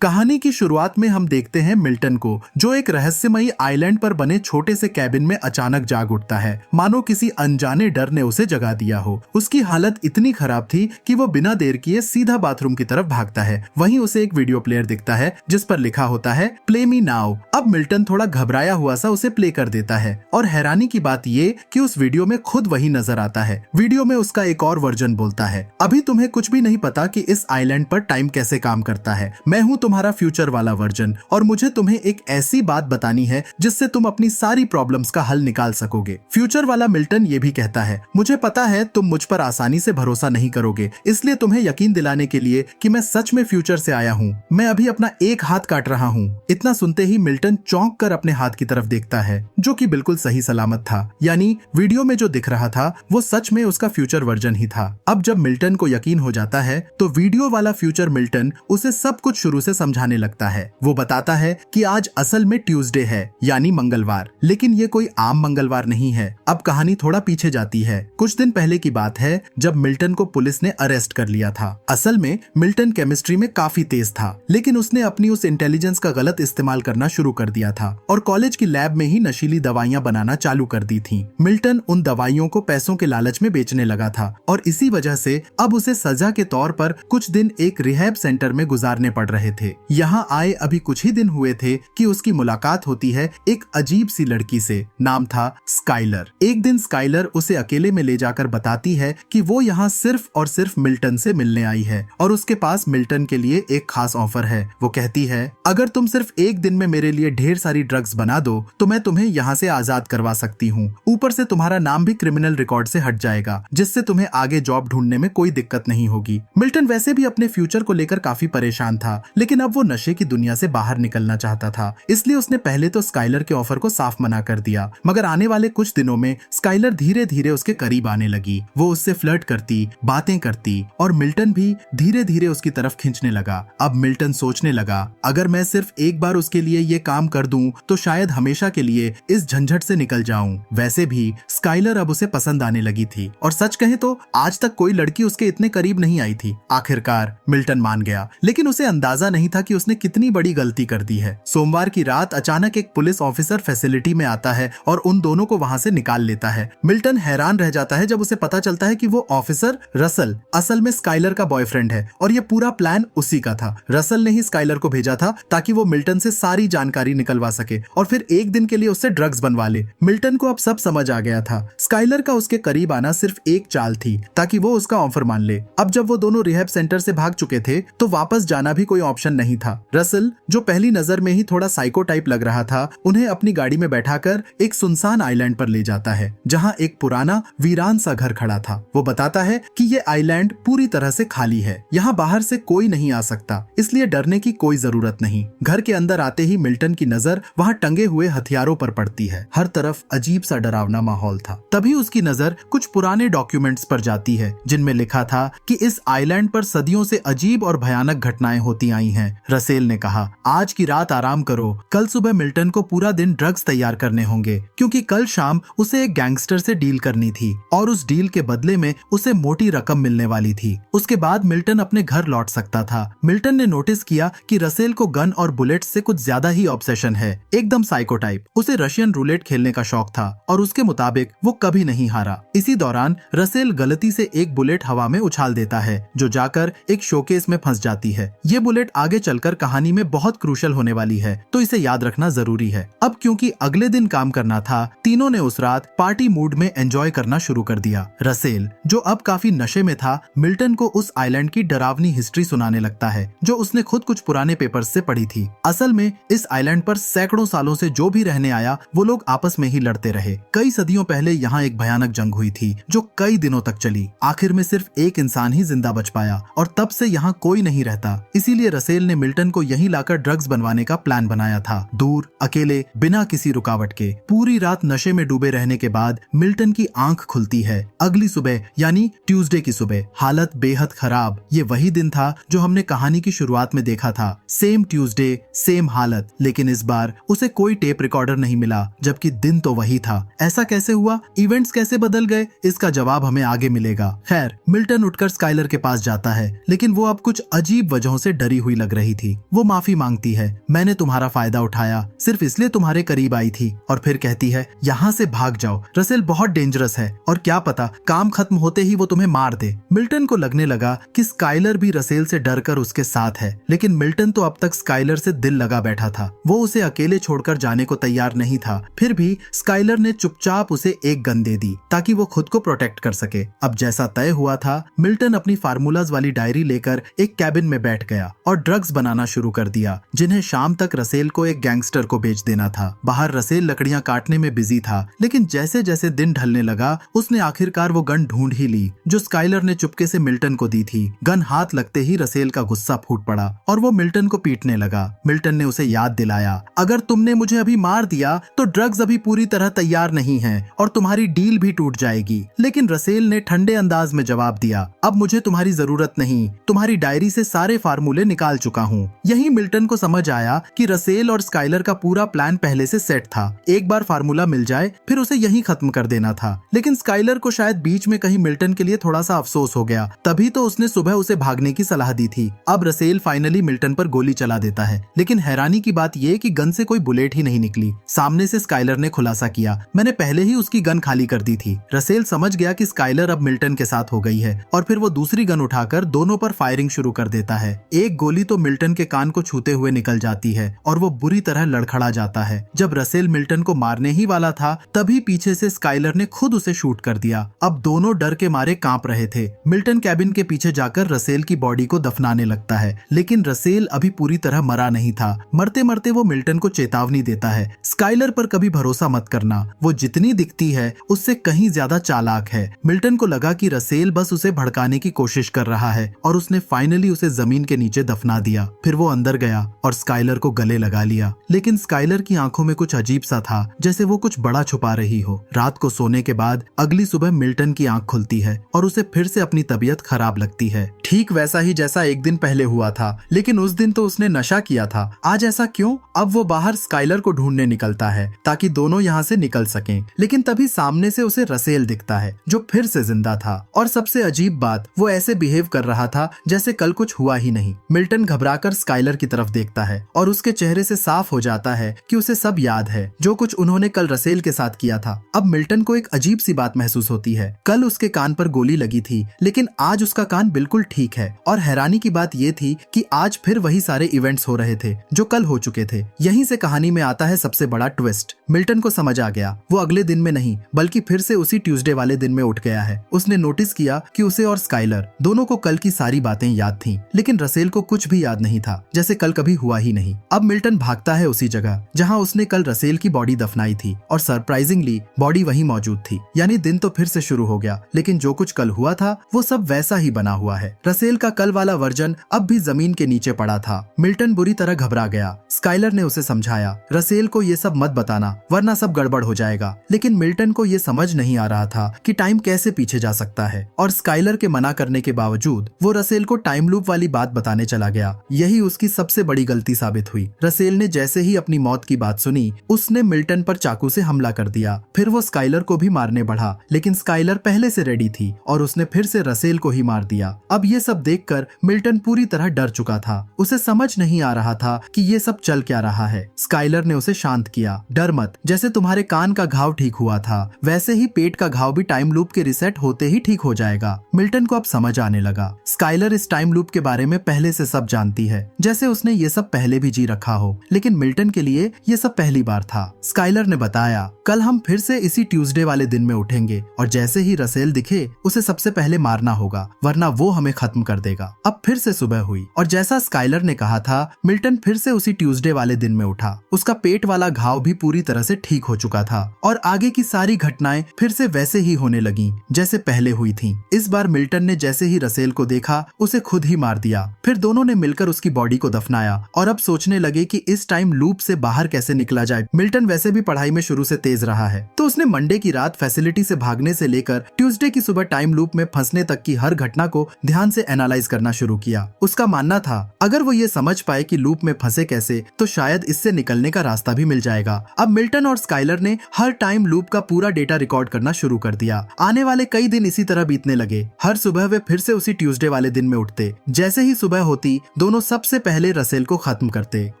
कहानी की शुरुआत में हम देखते हैं मिल्टन को, जो एक रहस्यमयी आइलैंड पर बने छोटे से कैबिन में अचानक जाग उठता है, मानो किसी अनजाने डर ने उसे जगा दिया हो। उसकी हालत इतनी खराब थी कि वो बिना देर किए सीधा बाथरूम की तरफ भागता है। वहीं उसे एक वीडियो प्लेयर दिखता है जिस पर लिखा होता है प्ले मी नाउ। अब मिल्टन थोड़ा घबराया हुआ सा उसे प्ले कर देता है और हैरानी की बात ये कि उस वीडियो में खुद वही नजर आता है। वीडियो में उसका एक और वर्जन बोलता है, अभी तुम्हें कुछ भी नहीं पता कि इस आइलैंड पर टाइम कैसे काम करता है। मैं हूँ तुम्हारा फ्यूचर वाला वर्जन और मुझे तुम्हें एक ऐसी बात बतानी है जिससे तुम अपनी सारी प्रॉब्लम्स का हल निकाल सकोगे। फ्यूचर वाला मिल्टन ये भी कहता है, मुझे पता है तुम मुझ पर आसानी से भरोसा नहीं करोगे, इसलिए तुम्हें यकीन दिलाने के लिए कि मैं सच में फ्यूचर से आया हूँ, मैं अभी अपना एक हाथ काट रहा हूँ। इतना सुनते ही मिल्टन चौंक कर अपने हाथ की तरफ देखता है, जो कि बिल्कुल सही सलामत था। यानी वीडियो में जो दिख रहा था वो सच में उसका फ्यूचर वर्जन ही था। अब जब मिल्टन को यकीन हो जाता है तो वीडियो वाला फ्यूचर मिल्टन उसे सब कुछ शुरू से समझाने लगता है। वो बताता है कि आज असल में ट्यूसडे है, यानी मंगलवार, लेकिन ये कोई आम मंगलवार नहीं है। अब कहानी थोड़ा पीछे जाती है। कुछ दिन पहले की बात है जब मिल्टन को पुलिस ने अरेस्ट कर लिया था। असल में मिल्टन केमिस्ट्री में काफी तेज था, लेकिन उसने अपनी उस इंटेलिजेंस का गलत इस्तेमाल करना शुरू कर दिया था और कॉलेज की लैब में ही नशीली दवाइयां बनाना चालू कर दी थी। मिल्टन उन दवाइयों को पैसों के लालच में बेचने लगा था और इसी वजह से अब उसे सजा के तौर पर कुछ दिन एक रिहैब सेंटर में गुजारने पड़ रहे थे। यहाँ आए अभी कुछ ही दिन हुए थे कि उसकी मुलाकात होती है एक अजीब सी लड़की से। नाम था स्काइलर। एक दिन स्काइलर उसे अकेले में ले जाकर बताती है कि वो यहाँ सिर्फ और सिर्फ मिल्टन से मिलने आई है और उसके पास मिल्टन के लिए एक खास ऑफर है। वो कहती है, अगर तुम सिर्फ एक दिन में मेरे लिए ढेर सारी ड्रग्स बना दो तो मैं तुम्हें यहाँ से आजाद करवा सकती हूँ। ऊपर से तुम्हारा नाम भी क्रिमिनल रिकॉर्ड से हट जाएगा, जिससे तुम्हें आगे जॉब ढूंढने में कोई दिक्कत नहीं होगी। मिल्टन वैसे भी अपने फ्यूचर को लेकर काफी परेशान था, लेकिन अब वो नशे की दुनिया से बाहर निकलना चाहता था, इसलिए उसने पहले तो स्काइलर के ऑफर को साफ मना कर दिया। मगर आने वाले कुछ दिनों में स्काइलर धीरे धीरे उसके करीब आने लगी। वो उससे फ्लर्ट करती, बातें करती और मिल्टन भी धीरे धीरे उसकी तरफ खींचने लगा। अब मिल्टन सोचने लगा, अगर मैं सिर्फ एक बार उसके लिए ये काम कर दूं तो शायद हमेशा के लिए इस झंझट से निकल जाऊं। वैसे भी स्काइलर अब उसे पसंद आने लगी थी और सच कहें तो आज तक कोई लड़की उसके इतने करीब नहीं आई थी। आखिरकार मिल्टन मान गया, लेकिन उसे अंदाजा नहीं था कि उसने कितनी बड़ी गलती कर दी है। सोमवार की रात अचानक एक पुलिस ऑफिसर फैसिलिटी में आता है और उन दोनों को वहां से निकाल लेता है। मिल्टन हैरान रह जाता है जब उसे पता चलता है कि वो ऑफिसर रसल असल में स्काइलर का बॉयफ्रेंड है और ये पूरा प्लान उसी का था। रसल ने ही स्काइलर को भेजा था ताकि वो मिल्टन से सारी जानकारी निकलवा सके और फिर एक दिन के लिए उससे ड्रग्स बनवा ले। मिल्टन को अब सब समझ आ गया था। स्काइलर का उसके करीब आना सिर्फ एक चाल थी ताकि वो उसका ऑफर मान ले। अब जब वो दोनों रिहैब सेंटर से भाग चुके थे तो वापस जाना भी कोई ऑप्शन नहीं था। रसल, जो पहली नजर में ही थोड़ा साइको टाइप लग रहा था, उन्हें अपनी गाड़ी में बैठाकर एक सुनसान आइलैंड पर ले जाता है जहां एक पुराना वीरान सा घर खड़ा था। वो बताता है कि ये आइलैंड पूरी तरह से खाली है, यहाँ बाहर से कोई नहीं आ सकता, इसलिए डरने की कोई जरूरत नहीं। घर के अंदर आते ही मिल्टन की नजर वहाँ टंगे हुए हथियारों पर पड़ती है। हर तरफ अजीब सा डरावना माहौल था। तभी उसकी नजर कुछ पुराने डॉक्यूमेंट्स पर जाती है जिनमें लिखा था कि इस आइलैंड पर सदियों से अजीब और भयानक घटनाएं होती आई हैं। रसेल ने कहा, आज की रात आराम करो, कल सुबह मिल्टन को पूरा दिन ड्रग्स तैयार करने होंगे, क्योंकि कल शाम उसे एक गैंगस्टर से डील करनी थी और उस डील के बदले में उसे मोटी रकम मिलने वाली थी। उसके बाद मिल्टन अपने घर लौट सकता था। मिल्टन ने नोटिस किया कि रसेल को गन और बुलेट्स से कुछ ज्यादा ही ऑब्सेशन है, एकदम साइको टाइप। उसे रशियन रूलेट खेलने का शौक था और उसके मुताबिक वो कभी नहीं हारा। इसी दौरान रसेल गलती से एक बुलेट हवा में उछाल देता है जो जाकर एक शोकेस में फंस जाती है। ये बुलेट आगे चलकर कहानी में बहुत क्रूशल होने वाली है, तो इसे याद रखना जरूरी है। अब क्योंकि अगले दिन काम करना था, तीनों ने उस रात पार्टी मूड में एंजॉय करना शुरू कर दिया। रसेल, जो अब काफी नशे में था, मिल्टन को उस आइलैंड की डरावनी हिस्ट्री सुनाने लगता है जो उसने खुद कुछ पुराने पेपर्स से पढ़ी थी। असल में इस आइलैंड पर सैकड़ों सालों से जो भी रहने आया वो लोग आपस में ही लड़ते रहे। कई सदियों पहले यहाँ एक भयानक जंग हुई थी जो कई दिनों तक चली। आखिर में सिर्फ एक इंसान ही जिंदा बच पाया और तब से यहाँ कोई नहीं रहता। इसीलिए रसेल ने मिल्टन को यहीं लाकर ड्रग्स बनवाने का प्लान बनाया था, दूर, अकेले, बिना किसी रुकावट के। पूरी रात नशे में डूबे रहने के बाद मिल्टन की आंख खुलती है। अगली सुबह यानी ट्यूसडे की सुबह, हालत बेहद खराब। ये वही दिन था जो हमने कहानी की शुरुआत में देखा था। सेम ट्यूसडे, सेम हालत, लेकिन इस बार उसे कोई टेप रिकॉर्डर नहीं मिला, जबकि दिन तो वही था। ऐसा कैसे हुआ? इवेंट्स कैसे बदल गए? इसका जवाब हमें आगे मिलेगा। खैर, मिल्टन उठकर स्काइलर के पास जाता है, लेकिन वो अब कुछ अजीब वजहों से डरी हुई लग रही थी। वो माफी मांगती है, मैंने तुम्हारा फायदा उठाया, सिर्फ इसलिए तुम्हारे करीब आई थी। और फिर कहती है, यहाँ से भाग जाओ, रसेल बहुत डेंजरस है और क्या पता काम खत्म होते ही वो तुम्हें मार दे। मिल्टन को लगने लगा कि स्काइलर भी रसेल से डरकर उसके साथ है, लेकिन मिल्टन तो अब तक स्काइलर से दिल लगा बैठा था। वो उसे अकेले छोड़कर जाने को तैयार नहीं था। फिर भी स्काइलर ने चुपचाप उसे एक गन दे दी ताकि वो खुद को प्रोटेक्ट कर सके। अब जैसा तय हुआ था, मिल्टन अपनी फार्मूलाज वाली डायरी लेकर एक कैबिन में बैठ गया और ड्रग्स बनाना शुरू कर दिया, जिन्हें शाम तक रसेल को एक गैंगस्टर को बेच देना था। बाहर रसेल लकड़ियां काटने में बिजी था, लेकिन जैसे जैसे दिन ढलने लगा उसने आखिरकार वो गन ढूंढ ही ली जो स्काइलर ने चुपके से मिल्टन को दी थी। गन हाथ लगते ही रसेल का गुस्सा फूट पड़ा और वो मिल्टन को पीटने लगा। मिल्टन ने उसे याद दिलाया, अगर तुमने मुझे अभी मार दिया तो ड्रग्स अभी पूरी तरह तैयार नहीं है और तुम्हारी डील भी टूट जाएगी। लेकिन रसेल ने ठंडे अंदाज में जवाब दिया, अब मुझे तुम्हारी जरूरत नहीं, तुम्हारी डायरी से सारे फार्मूले निकाल चुका हूँ। यही मिल्टन को समझ आया कि रसेल और स्काइलर का पूरा प्लान पहले से सेट था। एक बार फार्मूला मिल जाए फिर उसे यहीं खत्म कर देना था। लेकिन स्काइलर को शायद बीच में कहीं मिल्टन के लिए थोड़ा सा अफसोस हो गया, तभी तो उसने सुबह उसे भागने की सलाह दी थी। अब रसेल फाइनली मिल्टन पर गोली चला देता है, लेकिन हैरानी की बात यह कि गन से कोई बुलेट ही नहीं निकली। सामने से स्काइलर ने खुलासा किया, मैंने पहले ही उसकी गन खाली कर दी थी। रसेल समझ गया कि स्काइलर अब मिल्टन के साथ हो गई है और फिर वो दूसरी गन उठाकर दोनों पर फायरिंग शुरू कर देता है। एक गोली तो मिल्टन के कान को छूते हुए निकल जाती है और वो बुरी तरह लड़खड़ा जाता है। जब रसेल मिल्टन को मारने ही वाला था, तभी पीछे से स्काइलर ने खुद उसे शूट कर दिया। अब दोनों डर के मारे कांप रहे थे। मिल्टन कैबिन के पीछे जाकर रसेल की बॉडी को दफनाने लगता है, लेकिन रसेल अभी पूरी तरह मरा नहीं था। मरते मरते वो मिल्टन को चेतावनी देता है, स्काइलर पर कभी भरोसा मत करना, वो जितनी दिखती है उससे कहीं ज्यादा चालाक है। मिल्टन को लगा कि रसेल बस उसे भड़काने की कोशिश कर रहा है और उसने फाइनली उसे जमीन के नीचे दफना दिया। फिर वो अंदर गया और स्काइलर को गले लगा लिया, लेकिन स्काइलर की आंखों में कुछ अजीब सा था, जैसे वो कुछ बड़ा छुपा रही हो। रात को सोने के बाद अगली सुबह मिल्टन की आंख खुलती है और उसे फिर से अपनी तबीयत खराब लगती है, ठीक वैसा ही जैसा एक दिन पहले हुआ था। लेकिन उस दिन तो उसने नशा किया था, आज ऐसा क्यों? अब वो बाहर स्काइलर को ढूंढने निकलता है ताकि दोनों यहाँ से निकल सकें। लेकिन तभी सामने से उसे रसेल दिखता है जो फिर से जिंदा था, और सबसे अजीब बात, वो ऐसे बिहेव कर रहा था जैसे कल कुछ हुआ ही नहीं। मिल्टन घबराकर स्काइलर की तरफ देखता है और उसके चेहरे से साफ हो जाता है कि उसे सब याद है, जो कुछ उन्होंने कल रसेल के साथ किया था। अब मिल्टन को एक अजीब सी बात महसूस होती है, कल उसके कान पर गोली लगी थी, लेकिन आज उसका कान बिल्कुल ठीक है। और हैरानी की बात ये थी कि आज फिर वही सारे इवेंट्स हो रहे थे जो कल हो चुके थे। यहीं से कहानी में आता है सबसे बड़ा ट्विस्ट। मिल्टन को समझ आ गया, वो अगले दिन में नहीं बल्कि फिर से उसी ट्यूसडे वाले दिन में उठ गया है। उसने नोटिस किया कि उसे और स्काइलर दोनों को कल की सारी बातें याद थीं, लेकिन रसेल को कुछ भी याद नहीं था, जैसे कल कभी हुआ ही नहीं। अब मिल्टन भागता है उसी जगह जहां उसने कल रसेल की बॉडी दफनाई थी, और सरप्राइजिंगली बॉडी वहीं मौजूद थी। यानी दिन तो फिर से शुरू हो गया, लेकिन जो कुछ कल हुआ था वो सब वैसा ही बना हुआ है। रसेल का कल वाला वर्जन अब भी जमीन के नीचे पड़ा था। मिल्टन बुरी तरह घबरा गया। स्काइलर ने उसे समझाया, रसेल को ये सब मत बताना वरना सब गड़बड़ हो जाएगा। लेकिन मिल्टन को ये समझ नहीं आ रहा था कि टाइम कैसे पीछे जा सकता है, और स्काइलर के मना करने के बावजूद वो रसेल को टाइम लूप वाली बात बताने चला गया। यही उसकी सबसे बड़ी गलती साबित हुई। रसेल ने जैसे ही अपनी मौत की बात सुनी, उसने मिल्टन पर चाकू से हमला कर दिया। फिर वो स्काइलर को भी मारने बढ़ा, लेकिन स्काइलर पहले से रेडी थी और उसने फिर से रसेल को ही मार दिया। अब ये सब देखकर मिल्टन पूरी तरह डर चुका था। उसे समझ नहीं आ रहा था कि ये सब चल क्या रहा है। स्काइलर ने उसे शांत किया, डर मत, जैसे तुम्हारे कान का घाव ठीक हुआ था वैसे ही पेट का घाव भी टाइम लूप के रिसेट होते ही ठीक हो जाएगा। मिल्टन को अब समझ आने लगा, स्काइलर इस टाइम लूप के बारे में पहले से सब जानती है, जैसे उसने ये सब पहले भी जी रखा हो। लेकिन मिल्टन के लिए ये सब पहली बार था। स्काइलर ने बताया, कल हम फिर से इसी ट्यूसडे वाले दिन में उठेंगे और जैसे ही रसेल दिखे उसे सबसे पहले मारना होगा, वरना वो हमें खत्म कर देगा। अब फिर से सुबह हुई और जैसा स्काइलर ने कहा था, मिल्टन फिर से उसी ट्यूसडे वाले दिन में उठा। उसका पेट वाला घाव भी पूरी तरह से ठीक हो चुका था और आगे की सारी घटनाएं फिर से वैसे ही होने लगी जैसे पहले हुई थीं। इस बार मिल्टन ने जैसे ही रसेल को देखा उसे खुद ही मार दिया। फिर दोनों ने मिलकर उसकी बॉडी को दफनाया और अब सोचने लगे कि इस टाइम लूप से बाहर कैसे निकला जाए। मिल्टन वैसे भी पढ़ाई में शुरू से तेज रहा है, तो उसने मंडे की रात फैसिलिटी से भागने से लेकर ट्यूसडे की सुबह टाइम लूप में फंसने तक की हर घटना को ध्यान से एनालाइज करना शुरू किया। उसका मानना था अगर वो ये समझ पाए कि लूप में फंसे कैसे, तो शायद इससे निकलने का रास्ता भी मिल जाएगा। अब मिल्टन और स्काइलर ने हर टाइम लूप का पूरा डेटा रिकॉर्ड करना शुरू कर दिया। आने वाले कई दिन इसी तरह बीतने लगे। हर सुबह वे फिर से उसी ट्यूसडे वाले दिन में उठते। जैसे ही सुबह होती दोनों सबसे पहले रसेल को खत्म करते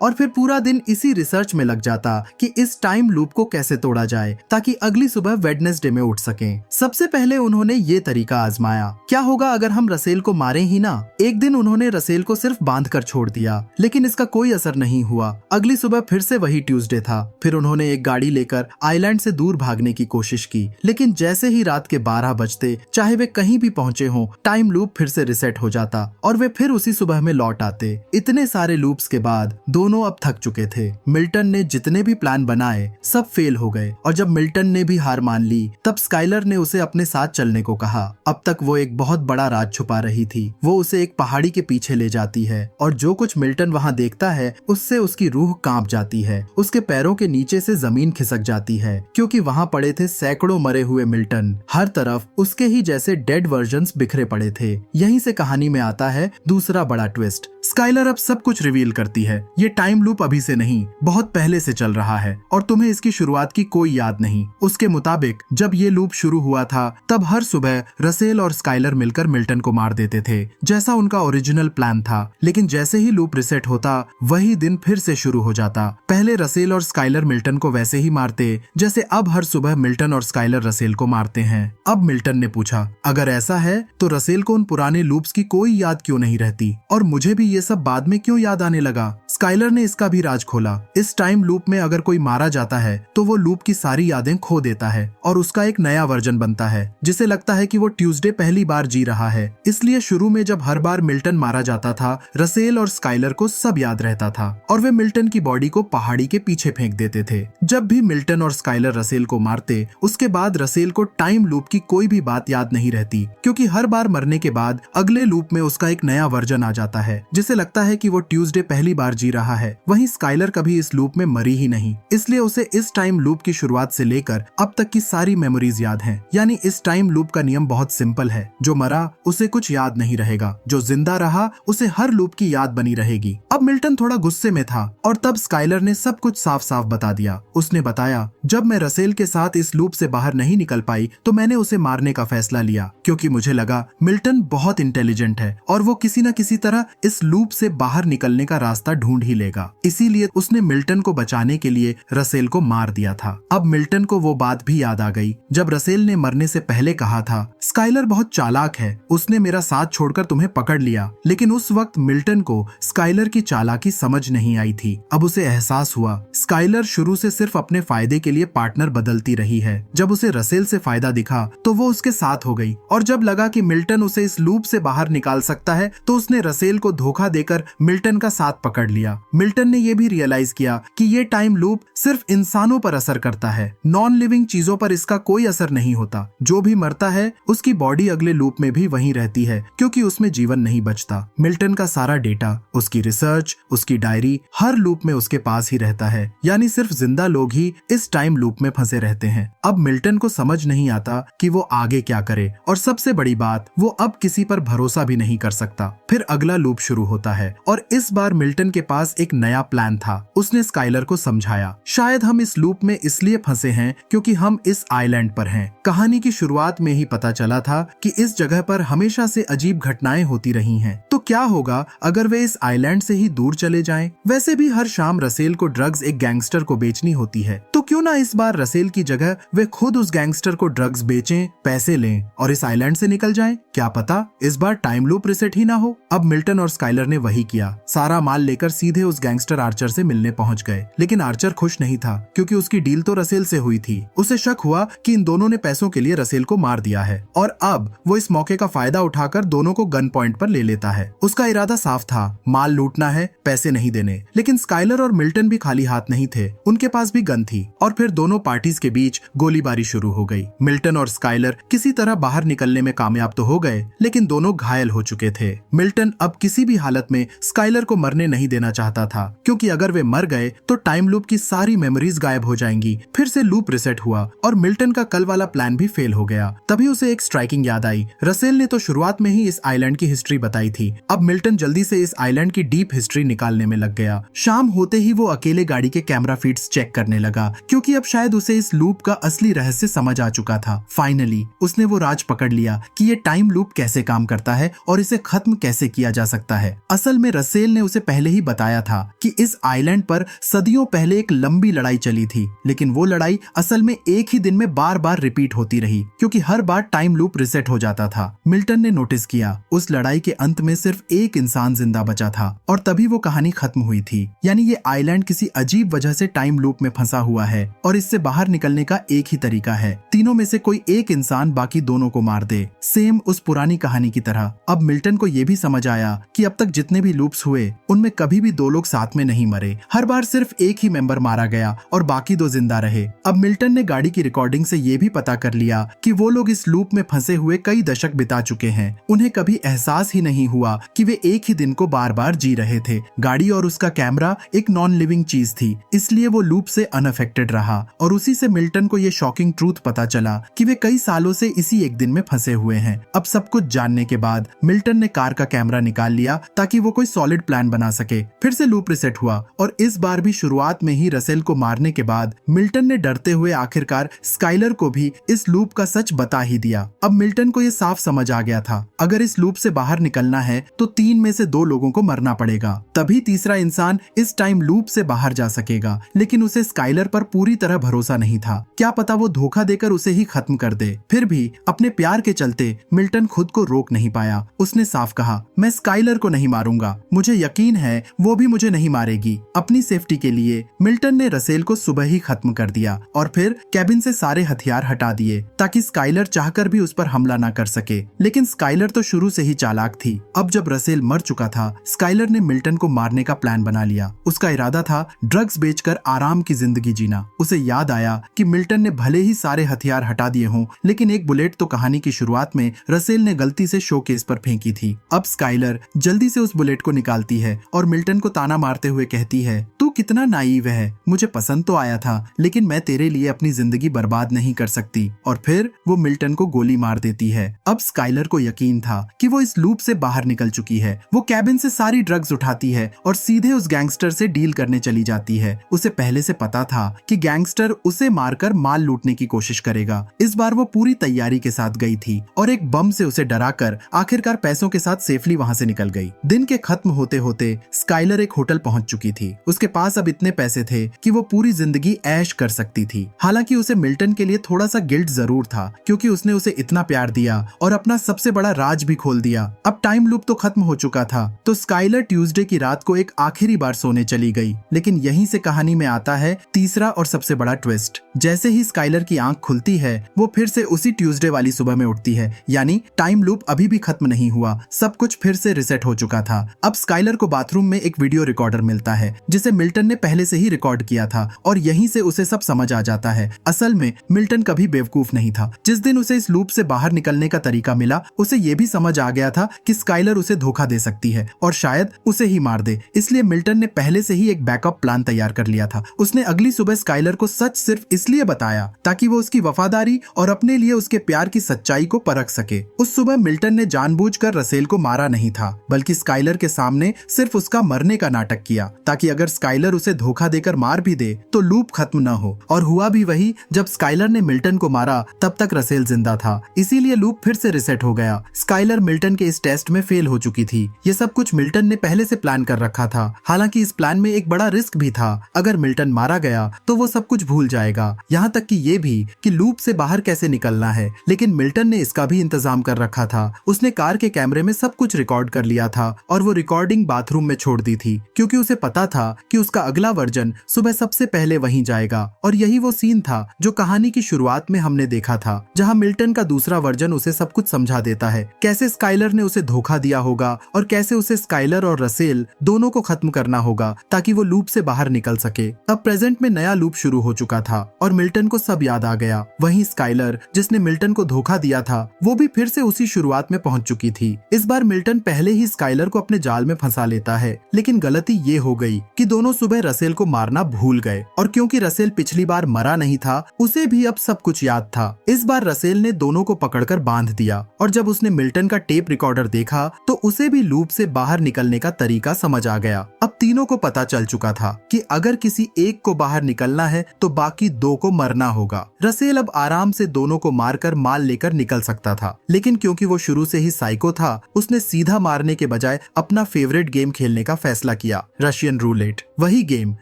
और फिर पूरा दिन इसी रिसर्च में लग जाता कि इस टाइम लूप को कैसे तोड़ा जाए ताकि अगली सुबह वेडनेसडे में उठ सकें। सबसे पहले उन्होंने ये तरीका आजमाया, क्या होगा अगर हम रसेल को मारे ही ना। एक दिन उन्होंने रसेल को सिर्फ बांध कर छोड़ दिया, लेकिन इसका कोई असर नहीं हुआ। अगली सुबह फिर से वही ट्यूसडे था। फिर उन्होंने एक गाड़ी लेकर आइलैंड से दूर भागने की कोशिश की, लेकिन जैसे ही रात के 12 बजते, चाहे वे कहीं भी पहुंचे हों, टाइम लूप फिर से रिसेट हो जाता और वे फिर उसी सुबह में लौट आते। इतने सारे लूप्स के बाद दोनों अब थक चुके थे। मिल्टन ने जितने भी प्लान बनाए सब फेल हो गए और जब मिल्टन ने भी हार मान ली तब स्काइलर ने उसे अपने साथ चलने को कहा। अब तक वो एक बहुत बड़ा राज छुपा रही थी। वो उसे एक पहाड़ी के पीछे ले जाती है और जो कुछ मिल्टन वहाँ देखता है उससे उसकी रूह कांप जाती है। उसके पैरों के नीचे से जमीन खिसक जाती है क्योंकि वहाँ पड़े थे सैकड़ों मरे हुए मिल्टन। हर तरफ उसके ही जैसे डेड वर्जन्स बिखरे पड़े थे। यहीं से कहानी में आता है दूसरा बड़ा ट्विस्ट। स्काइलर अब सब कुछ रिवील करती है। ये टाइम लूप अभी से नहीं, बहुत पहले से चल रहा है और तुम्हें इसकी शुरुआत की कोई याद नहीं। उसके मुताबिक जब ये लूप शुरू हुआ था तब हर सुबह रसेल और स्काइलर मिलकर मिल्टन को मार देते थे, जैसा उनका ओरिजिनल प्लान था। लेकिन जैसे ही लूप रिसेट होता वही दिन फिर से शुरू हो जाता। पहले रसेल और स्काइलर मिल्टन को वैसे ही मारते जैसे अब हर सुबह मिल्टन और स्काइलर रसेल को मारते हैं। अब मिल्टन ने पूछा, अगर ऐसा है तो रसेल को उन पुराने लूप्स की कोई याद क्यों नहीं रहती और मुझे भी ये सब बाद में क्यों याद आने लगा। स्काइलर ने इसका भी राज खोला। इस टाइम लूप में अगर कोई मारा जाता है तो वो लूप की सारी यादें खो देता है और उसका एक नया वर्जन बनता है जिसे लगता है कि वो ट्यूसडे पहली बार जी रहा है। इसलिए शुरू में जब हर बार मिल्टन मारा जाता था रसेल और स्काइलर को सब याद रहता था और वे मिल्टन की बॉडी को पहाड़ी के पीछे फेंक देते थे। जब भी मिल्टन और स्काइलर रसेल को मारते उसके बाद रसेल को टाइम लूप की कोई भी बात याद नहीं रहती क्योंकि हर बार मरने के बाद अगले लूप में उसका एक नया वर्जन आ जाता है जिसे लगता है कि वो ट्यूसडे पहली बार जी रहा है। वहीं स्काइलर कभी इस लूप में मरी ही नहीं, इसलिए उसे इस टाइम लूप की शुरुआत से लेकर अब तक की सारी मेमोरीज याद हैं। यानी इस टाइम लूप का नियम बहुत सिंपल है, जो मरा उसे कुछ याद नहीं रहेगा, जो जिंदा रहा उसे हर लूप की याद बनी रहेगी। अब मिल्टन थोड़ा गुस्से में था और तब स्काइलर ने सब कुछ साफ साफ बता दिया। उसने बताया, जब मैं रसेल के साथ इस लूप से बाहर नहीं निकल पाई तो मैंने उसे मारने का फैसला लिया क्योंकि मुझे लगा मिल्टन बहुत इंटेलिजेंट है और वो किसी न किसी तरह इस लूप से बाहर निकलने का रास्ता ढूंढ ही लेगा। इसीलिए उसने मिल्टन को बचाने के लिए रसेल को मार दिया था। अब मिल्टन को वो बात भी याद आ गई जब रसेल ने मरने से पहले कहा था, स्काइलर बहुत चालाक है, उसने मेरा साथ छोड़कर तुम्हें पकड़ लिया। लेकिन उस वक्त मिल्टन को स्काइलर की चालाकी समझ नहीं आई थी। अब उसे एहसास हुआ स्काइलर शुरू से सिर्फ अपने फायदे के लिए पार्टनर बदलती रही है। जब उसे रसेल से फायदा दिखा तो वो उसके साथ हो गई और जब लगा कि मिल्टन उसे इस लूप से बाहर निकाल सकता है तो उसने रसेल को धोखा देकर मिल्टन का साथ पकड़ लिया। मिल्टन ने यह भी रियलाइज किया कि ये टाइम लूप सिर्फ इंसानों पर असर करता है, नॉन लिविंग चीजों पर इसका कोई असर नहीं होता। जो भी मरता है उसकी बॉडी अगले लूप में भी वहीं रहती है क्योंकि उसमें जीवन नहीं बचता। मिल्टन का सारा डेटा, उसकी रिसर्च, उसकी डायरी हर लूप में उसके पास ही रहता है। यानी सिर्फ जिंदा लोग ही इस टाइम लूप में फंसे रहते हैं। अब मिल्टन को समझ नहीं आता कि वो आगे क्या करे और सबसे बड़ी बात, वो अब किसी पर भरोसा भी नहीं कर सकता। फिर अगला लूप शुरू होता है और इस बार मिल्टन के पास एक नया प्लान था। उसने स्काइलर को समझाया, शायद हम इस लूप में इसलिए फंसे हैं क्योंकि हम इस आइलैंड पर हैं। कहानी की शुरुआत में ही पता चला था कि इस जगह पर हमेशा से अजीब घटनाएं होती रही हैं। तो क्या होगा अगर वे इस आइलैंड से ही दूर चले जाएं? वैसे भी हर शाम रसेल को ड्रग्स एक गैंगस्टर को बेचनी होती है, तो क्यों ना इस बार रसेल की जगह वे खुद उस गैंगस्टर को ड्रग्स बेचें, पैसे लें और इस आइलैंड से निकल जाएं? क्या पता इस बार टाइम लूप रिसेट ही ना हो। अब मिल्टन और स्काइलर ने वही किया। सारा माल लेकर सीधे उस गैंगस्टर आर्चर से मिलने पहुंच गए। लेकिन आर्चर खुश नहीं था क्योंकि उसकी डील तो रसेल से हुई थी। उसे शक हुआ कि इन दोनों ने पैसों के लिए रसेल को मार दिया है और अब वो इस मौके का फायदा उठाकर दोनों को गन पॉइंट पर ले लेता है। उसका इरादा साफ था, माल लूटना है, पैसे नहीं देने। लेकिन स्काइलर और मिल्टन भी खाली हाथ नहीं थे, उनके पास भी गन थी और फिर दोनों पार्टीज के बीच गोलीबारी शुरू हो गई। मिल्टन और स्काइलर किसी तरह बाहर निकलने में कामयाब तो हो गए, लेकिन दोनों घायल हो चुके थे। मिल्टन अब किसी भी हालत में स्काइलर को मरने नहीं देना चाहता था क्योंकि अगर वे मर गए तो टाइम लूप की सारी मेमोरीज गायब हो जाएंगी। फिर से लूप रिसेट हुआ और मिल्टन का कल वाला प्लान भी फेल हो गया। तभी उसे एक स्ट्राइकिंग याद आई। रसेल ने तो शुरुआत में ही इस आइलैंड की हिस्ट्री बताई थी। अब मिल्टन जल्दी से इस आइलैंड की डीप हिस्ट्री निकालने में लग गया। शाम होते ही वो अकेले गाड़ी के कैमरा फीड्स चेक करने लगा क्योंकि अब शायद उसे इस लूप का असली रहस्य समझ आ चुका था। फाइनली उसने वो राज पकड़ लिया कि ये टाइम लूप कैसे काम करता है और इसे खत्म कैसे किया जा सकता है। असल में रसेल ने उसे पहले ही बताया था कि इस आइलैंड पर सदियों पहले एक लंबी लड़ाई चली थी, लेकिन वो लड़ाई असल में एक ही दिन में बार बार रिपीट होती रही, क्योंकि हर बार टाइम लूप रिसेट हो जाता था। मिल्टन ने नोटिस किया उस लड़ाई के अंत में सिर्फ एक इंसान जिंदा बचा था और तभी वो कहानी खत्म हुई थी। यानी ये आइलैंड किसी अजीब वजह से टाइम लूप में फंसा हुआ है और इससे बाहर निकलने का एक ही तरीका है, तीनों में से कोई एक इंसान बाकी दोनों को मार दे, सेम उस पुरानी कहानी की तरह। अब मिल्टन को ये भी समझ आया कि अब तक जितने भी लूप्स हुए उनमें कभी भी दो लोग साथ में नहीं मरे, हर बार सिर्फ एक ही मेंबर मारा गया और बाकी दो जिंदा रहे। अब मिल्टन ने गाड़ी की रिकॉर्डिंग से ये भी पता कर लिया कि वो लोग इस लूप में फंसे हुए कई दशक बिता चुके हैं। उन्हें कभी एहसास ही नहीं हुआ कि वे एक ही दिन को बार बार जी रहे थे। गाड़ी और उसका कैमरा एक नॉन लिविंग चीज थी, इसलिए वो लूप से अनअफेक्टेड रहा और उसी से मिल्टन को ये शॉकिंग ट्रूथ पता चला कि वे कई सालों से इसी एक दिन में फंसे हुए हैं। अब सब कुछ जानने के बाद मिल्टन ने कार का कैमरा निकाल लिया ताकि वो कोई सॉलिड प्लान बना सके। फिर से लूप रिसेट हुआ और इस बार भी शुरुआत में ही रसेल को मारने के बाद मिल्टन ने डरते हुए आखिरकार स्काइलर को भी इस लूप का सच बता ही दिया। अब मिल्टन को ये साफ समझ आ गया था, अगर इस लूप से बाहर निकलना है तो 3 में से 2 लोगों को मरना पड़ेगा, तभी तीसरा इंसान इस टाइम लूप से बाहर जा सकेगा। लेकिन उसे स्काइलर पर पूरी तरह भरोसा नहीं था, क्या पता वो धोखा देकर उसे ही खत्म कर दे। फिर भी अपने प्यार के चलते मिल्टन खुद को रोक नहीं पाया। उसने साफ कहा, मैं स्काइलर को नहीं मारूंगा, मुझे यकीन है वो भी मुझे नहीं मारेगी। अपनी सेफ्टी के लिए मिल्टन ने रसेल को सुबह ही खत्म कर दिया और फिर कैबिन से सारे हथियार हटा दिए ताकि स्काइलर चाहकर भी उस पर हमला न कर सके। लेकिन स्काइलर तो शुरू से ही चालाक थी। अब जब रसेल मर चुका था, स्काइलर ने मिल्टन को मारने का प्लान बना लिया। उसका इरादा था ड्रग्स बेचकर आराम की जिंदगी जीना। उसे याद आया कि मिल्टन ने भले ही सारे हथियार हटा दिए हों, लेकिन एक बुलेट तो कहानी की शुरुआत में रसेल ने गलती से शोकेस पर फेंकी थी। अब स्काइलर जल्दी से उस बुलेट को निकालती है और मिल्टन को ताना मारते हुए कहती है, तू कितना नाइव है, मुझे पसंद तो आया था लेकिन मैं तेरे लिए अपनी जिंदगी बर्बाद नहीं कर सकती। और फिर वो मिल्टन को गोली मार देती है। अब स्काइलर को यकीन था कि वो इस लूप से बाहर निकल चुकी है। वो कैबिन से सारी ड्रग्स उठाती है और सीधे उस गैंगस्टर से डील करने चली जाती है। उसे पहले से पता था कि गैंगस्टर उसे मारकर माल लूटने की कोशिश करेगा। इस बार वो पूरी तैयारी के साथ गई थी और एक बम से उसे डराकर आखिरकार पैसों के साथ सेफली वहां से निकल गई। दिन के खत्म होते होते स्काइलर एक होटल पहुंच चुकी थी। उसके पास अब इतने पैसे थे कि वो पूरी जिंदगी ऐश कर सकती थी। हालांकि उसे मिल्टन के लिए थोड़ा सा गिल्ट जरूर था, क्योंकि उसने उसे इतना प्यार दिया और अपना सबसे बड़ा राज भी खोल दिया। अब टाइम लूप तो खत्म हो चुका था, तो स्काइलर ट्यूसडे की रात को एक आखिरी बार सोने चली गई। लेकिन यहीं से कहानी में आता है तीसरा और सबसे बड़ा ट्विस्ट। जैसे ही स्काइलर की आंख खुलती है, वो फिर से उसी ट्यूसडे वाली सुबह में उठती है। यानी टाइम लूप अभी भी खत्म नहीं हुआ, सब कुछ फिर से रिसेट हो चुका था। अब स्काइलर को बाथरूम में एक वीडियो रिकॉर्डर मिलता है जिसे मिल्टन ने पहले से ही रिकॉर्ड किया था और यहीं से उसे सब समझ आ जाता है। असल में मिल्टन कभी बेवकूफ नहीं था। जिस दिन उसे इस लूप से बाहर निकलने का तरीका मिला, उसे ये भी समझ आ गया था कि स्काइलर उसे धोखा दे सकती है और शायद उसे ही मार दे। इसलिए मिल्टन ने पहले से ही एक बैकअप प्लान तैयार कर लिया था। उसने अगली सुबह स्काइलर को सच सिर्फ इसलिए बताया ताकि वो उसकी वफादारी और अपने लिए उसके प्यार की सच्चाई को परख सके। उस सुबह मिल्टन ने जानबूझकर रसेल को मारा नहीं था, बल्कि स्काइलर के सामने सिर्फ उसका मरने का नाटक किया ताकि अगर स्काइलर उसे धोखा देकर मार भी दे तो लूप खत्म न हो। और हुआ भी वही। जब स्काइलर ने मिल्टन को मारा तब तक रसेल जिंदा था, इसीलिए लूप फिर से रिसेट हो गया। स्काइलर मिल्टन के इस टेस्ट में फेल हो चुकी थी। ये सब कुछ मिल्टन ने पहले से प्लान कर रखा था। हालांकि इस प्लान में एक बड़ा रिस्क भी था। अगर मिल्टन मारा गया तो वो सब कुछ भूल जाएगा, यहाँ तक कि ये भी कि लूप से बाहर कैसे निकलना है। लेकिन मिल्टन ने इसका भी इंतजाम कर रखा था। उसने कार के कैमरे में सब कुछ रिकॉर्ड कर लिया था और वो रिकॉर्डिंग बाथरूम में छोड़ दी थी, क्योंकि उसे पता था कि उसका अगला वर्जन सुबह सबसे पहले वहीं जाएगा। और यही वो सीन था जो कहानी की शुरुआत में हमने देखा था, जहां मिल्टन का दूसरा वर्जन उसे सब कुछ समझा देता है, कैसे स्काइलर ने उसे धोखा दिया होगा और कैसे उसे स्काइलर और रसेल दोनों को खत्म करना होगा ताकि वो लूप से बाहर निकल सके। अब प्रेजेंट में नया लूप शुरू हो चुका था और मिल्टन को सब याद आ गया। वहीं स्काइलर जिसने मिल्टन को धोखा दिया था, वो भी फिर से उसी शुरुआत में पहुंच चुकी थी। इस बार मिल्टन पहले ही स्काइलर को अपने जाल में फंसा लेता है, लेकिन गलती ये हो गई कि दोनों सुबह रसेल को मारना भूल गए। और क्योंकि रसेल पिछली बार मरा नहीं था, उसे भी अब सब कुछ याद था। इस बार रसेल ने दोनों को पकड़कर बांध दिया और जब उसने मिल्टन का टेप रिकॉर्डर देखा तो उसे भी लूप से बाहर निकलने का तरीका समझ आ गया। अब तीनों को पता चल चुका था कि अगर किसी एक को बाहर निकलना है तो बाकी 2 को मरना होगा। रसेल अब आराम से दोनों को मारकर माल लेकर निकल सकता था, लेकिन क्योंकि वो शुरू से ही साइको था, उसने सीधा मारने के बजाय बजाय अपना फेवरेट गेम खेलने का फैसला किया, रशियन रूलेट। वही गेम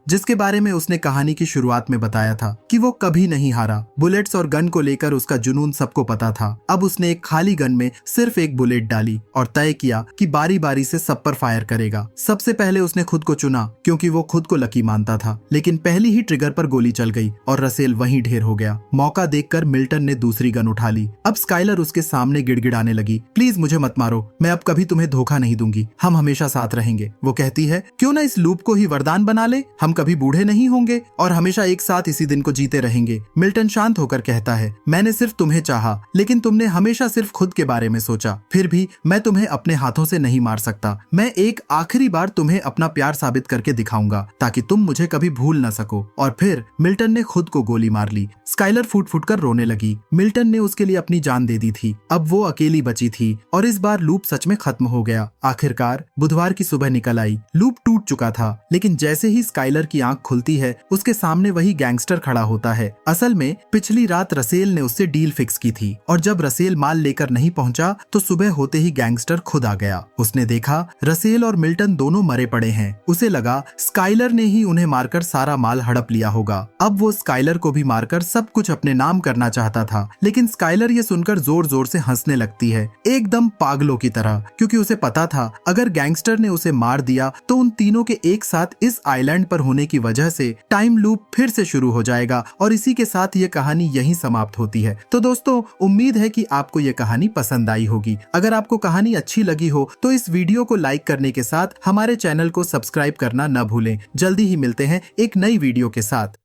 जिसके बारे में उसने कहानी की शुरुआत में बताया था कि वो कभी नहीं हारा। बुलेट्स और गन को लेकर उसका जुनून सबको पता था। अब उसने एक खाली गन में सिर्फ एक बुलेट डाली और तय किया कि बारी बारी से सब पर फायर करेगा। सबसे पहले उसने खुद को चुना क्योंकि वो खुद को लकी मानता था, लेकिन पहली ही ट्रिगर पर गोली चल गई और रसेल वहीं ढेर हो गया। मौका देखकर मिल्टन ने दूसरी गन उठा ली। अब स्काइलर उसके सामने गिड़गिड़ाने लगी, प्लीज मुझे मत मारो, मैं अब कभी तुम्हें धोखा नहीं दूंगी, हम हमेशा साथ रहेंगे। वो कहती है, क्यों ना इस लूप को ही वरदान बना ले, हम कभी बूढ़े नहीं होंगे और हमेशा एक साथ इसी दिन को जीते रहेंगे। मिल्टन शांत होकर कहता है, मैंने सिर्फ तुम्हें चाहा, लेकिन तुमने हमेशा सिर्फ खुद के बारे में सोचा। फिर भी मैं तुम्हें अपने हाथों से नहीं मार सकता। मैं एक आखिरी बार तुम्हें अपना प्यार साबित करके दिखाऊंगा ताकि तुम मुझे कभी भूल ना सको। और फिर मिल्टन ने खुद को गोली मार ली। स्काइलर फूट फूट कर रोने लगी। मिल्टन ने उसके लिए अपनी जान दे दी थी, अब वो अकेली बची थी और इस बार लूप सच में खत्म हो गया। आखिरकार बुधवार की सुबह निकल आई। लूप टूट चुका था, लेकिन जैसे ही स्काइलर की आंख खुलती है उसके सामने वही गैंगस्टर खड़ा होता है। असल में पिछली रात रसेल ने उससे डील फिक्स की थी और जब रसेल माल लेकर नहीं पहुंचा तो सुबह होते ही गैंगस्टर खुद आ गया। उसने देखा रसेल और मिल्टन दोनों मरे पड़े हैं। उसे लगा स्काइलर ने ही उन्हें मारकर सारा माल हड़प लिया होगा। अब वो स्काइलर को भी मारकर सब कुछ अपने नाम करना चाहता था, लेकिन स्काइलर ये सुनकर जोर जोर से हंसने लगती है, एकदम पागलों की तरह, क्योंकि उसे पता था अगर गैंगस्टर ने उसे मार दिया तो उन तीनों के एक साथ इस आइलैंड पर होने की वजह से टाइम लूप फिर से शुरू हो जाएगा और इसी के साथ ये कहानी यहीं समाप्त होती है। तो दोस्तों, उम्मीद है कि आपको ये कहानी पसंद आई होगी। अगर आपको कहानी अच्छी लगी हो तो इस वीडियो को लाइक करने के साथ हमारे चैनल को सब्सक्राइब करना न भूलें। जल्दी ही मिलते हैं एक नई वीडियो के साथ।